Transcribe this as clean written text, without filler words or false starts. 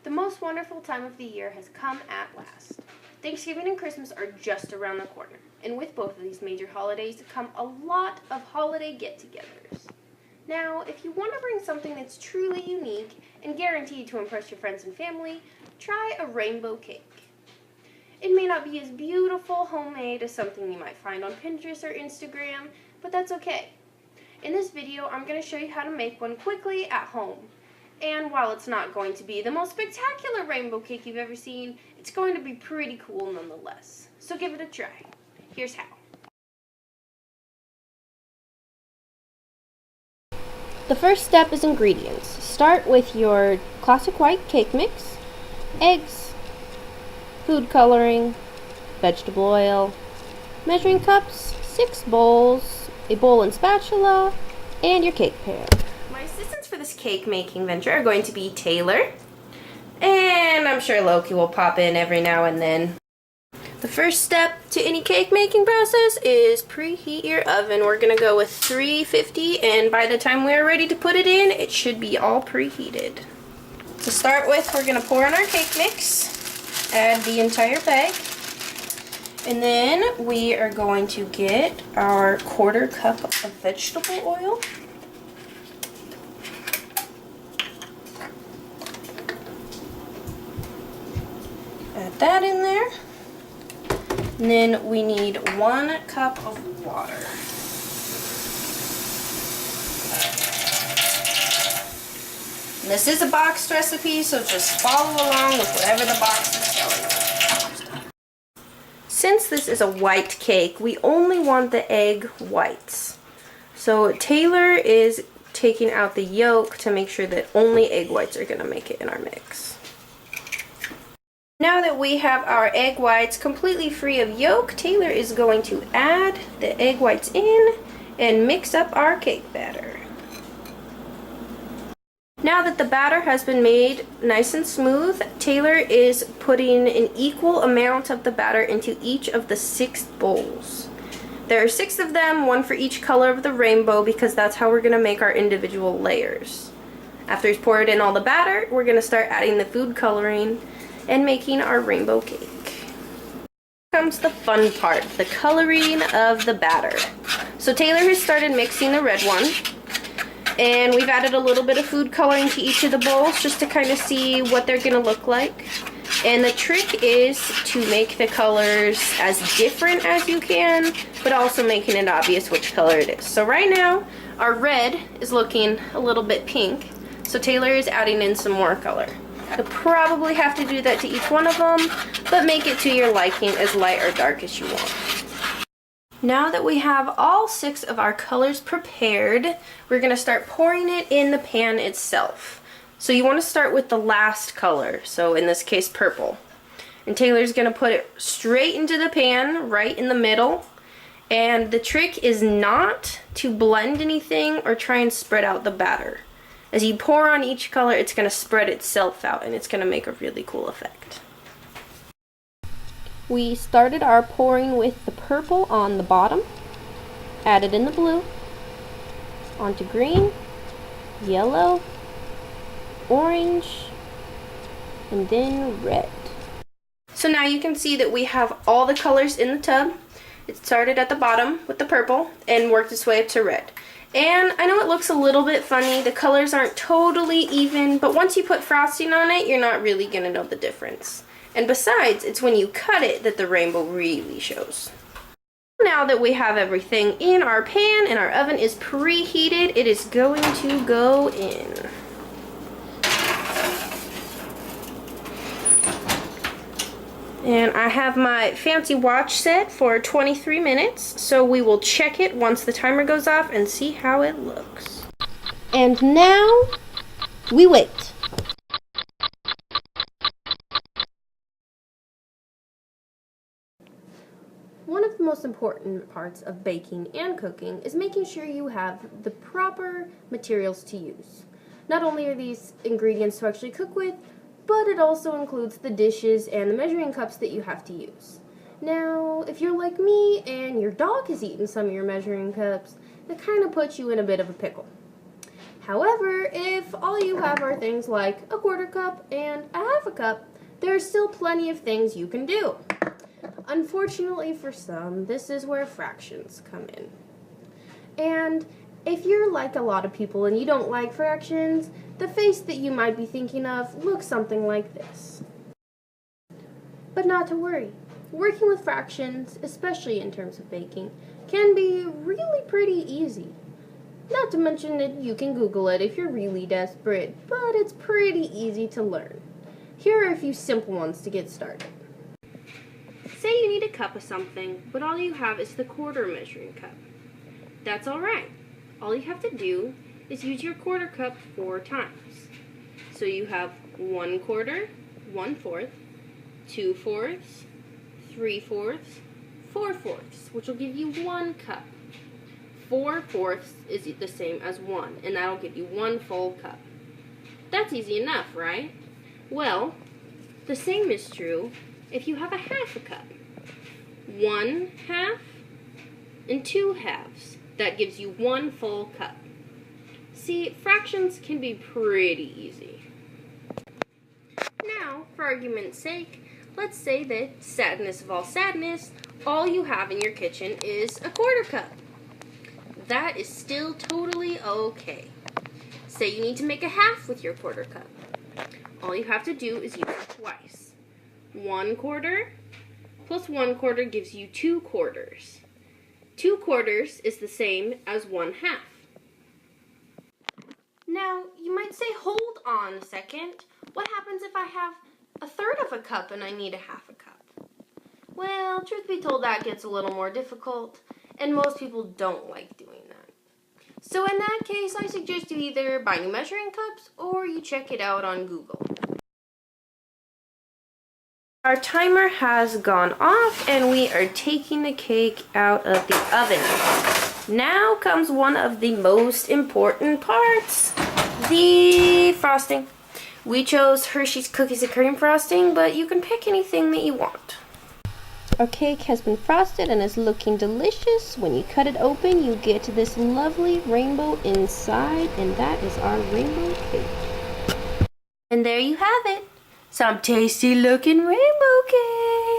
The most wonderful time of the year has come at last. Thanksgiving and Christmas are just around the corner, and with both of these major holidays come a lot of holiday get-togethers. Now, if you want to bring something that's truly unique and guaranteed to impress your friends and family, try a rainbow cake. It may not be as beautiful homemade as something you might find on Pinterest or Instagram, but that's okay. In this video, I'm going to show you how to make one quickly at home. And while it's not going to be the most spectacular rainbow cake you've ever seen, it's going to be pretty cool nonetheless. So give it a try. Here's how. The first step is ingredients. Start with your classic white cake mix, eggs, food coloring, vegetable oil, measuring cups, 6 bowls, a bowl and spatula, and your cake pan. My assistants for this cake making venture are going to be Taylor, and I'm sure Loki will pop in every now and then. The first step to any cake making process is preheat your oven. We're going to go with 350, and by the time we're ready to put it in, it should be all preheated. To start with, we're going to pour in our cake mix, add the entire bag, and then we are going to get our 1/4 cup of vegetable oil. Add that in there. And then we need 1 cup of water. And this is a boxed recipe, so just follow along with whatever the box is telling you. Since this is a white cake, we only want the egg whites. So Taylor is taking out the yolk to make sure that only egg whites are going to make it in our mix. Now that we have our egg whites completely free of yolk, Taylor is going to add the egg whites in and mix up our cake batter. Now that the batter has been made nice and smooth, Taylor is putting an equal amount of the batter into each of the 6 bowls. There are 6 of them, 1 for each color of the rainbow, because that's how we're going to make our individual layers. After he's poured in all the batter, we're going to start adding the food coloring and making our rainbow cake. Here comes the fun part, the coloring of the batter. So Taylor has started mixing the red one, and we've added a little bit of food coloring to each of the bowls just to kind of see what they're going to look like. And the trick is to make the colors as different as you can, but also making it obvious which color it is. So right now, our red is looking a little bit pink, so Taylor is adding in some more color. You'll probably have to do that to each one of them, but make it to your liking, as light or dark as you want. Now that we have all 6 of our colors prepared, we're going to start pouring it in the pan itself. So you want to start with the last color, so in this case purple. And Taylor's going to put it straight into the pan, right in the middle. And the trick is not to blend anything or try and spread out the batter. As you pour on each color, it's going to spread itself out, and it's going to make a really cool effect. We started our pouring with the purple on the bottom, added in the blue, onto green, yellow, orange, and then red. So now you can see that we have all the colors in the tub. It started at the bottom with the purple and worked its way up to red. And I know it looks a little bit funny, the colors aren't totally even, but once you put frosting on it, you're not really going to know the difference. And besides, it's when you cut it that the rainbow really shows. Now that we have everything in our pan and our oven is preheated, it is going to go in. And I have my fancy watch set for 23 minutes, so we will check it once the timer goes off and see how it looks. And now, we wait. One of the most important parts of baking and cooking is making sure you have the proper materials to use. Not only are these ingredients to actually cook with, but it also includes the dishes and the measuring cups that you have to use. Now, if you're like me and your dog has eaten some of your measuring cups, that kind of puts you in a bit of a pickle. However, if all you have are things like a quarter cup and a half a cup, there are still plenty of things you can do. Unfortunately for some, this is where fractions come in. And if you're like a lot of people and you don't like fractions, the face that you might be thinking of looks something like this. But not to worry. Working with fractions, especially in terms of baking, can be really pretty easy. Not to mention that you can Google it if you're really desperate, but it's pretty easy to learn. Here are a few simple ones to get started. Say you need a cup of something, but all you have is the quarter measuring cup. That's alright. All you have to do is use your quarter cup 4 times. So you have 1/4, 1/4, 2/4, 3/4, 4/4, which will give you 1 cup. 4/4 is the same as 1, and that'll give you 1 full cup. That's easy enough, right? Well, the same is true if you have a half a cup. 1 half and 2 halves. That gives you 1 full cup. See, fractions can be pretty easy. Now, for argument's sake, let's say that, sadness of all you have in your kitchen is a quarter cup. That is still totally okay. Say you need to make a half with your quarter cup. All you have to do is use it twice. 1/4 plus 1/4 gives you 2/4. 2/4 is the same as 1/2. Now, you might say, hold on a second. What happens if I have 1/3 of a cup and I need a half a cup? Well, truth be told, that gets a little more difficult, and most people don't like doing that. So in that case, I suggest you either buy new measuring cups or you check it out on Google. Our timer has gone off and we are taking the cake out of the oven. Now comes one of the most important parts, the frosting. We chose Hershey's Cookies and Cream frosting, but you can pick anything that you want. Our cake has been frosted and is looking delicious. When you cut it open, you get this lovely rainbow inside, and that is our rainbow cake. And there you have it. Some tasty looking rainbow cake.